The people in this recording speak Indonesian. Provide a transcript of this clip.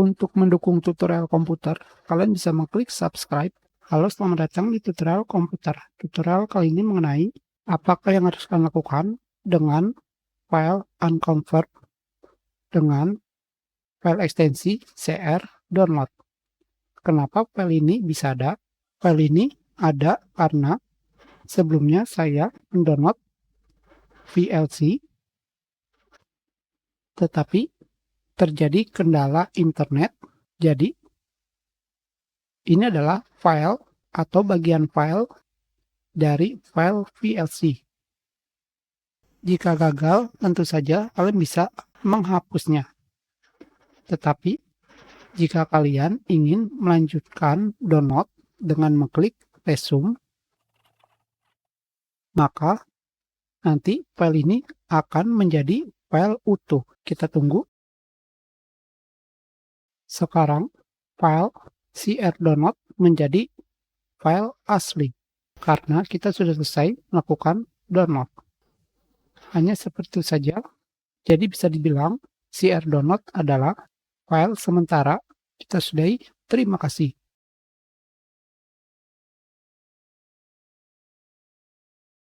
Untuk mendukung tutorial komputer, kalian bisa mengklik subscribe. Halo, selamat datang di tutorial komputer. Tutorial kali ini mengenai apakah yang harus kalian lakukan dengan file unconvert dengan file ekstensi cr download. Kenapa file ini bisa ada? File ini ada karena sebelumnya saya mendownload VLC, tetapi terjadi kendala internet. Jadi ini adalah file atau bagian file dari file VLC. Jika gagal, tentu saja kalian bisa menghapusnya. Tetapi jika kalian ingin melanjutkan download dengan mengklik resume, maka nanti file ini akan menjadi file utuh. Kita tunggu. Sekarang file cr download menjadi file asli karena kita sudah selesai melakukan download. Hanya seperti itu saja. Jadi bisa dibilang cr download adalah file sementara kita sudahi. Terima kasih.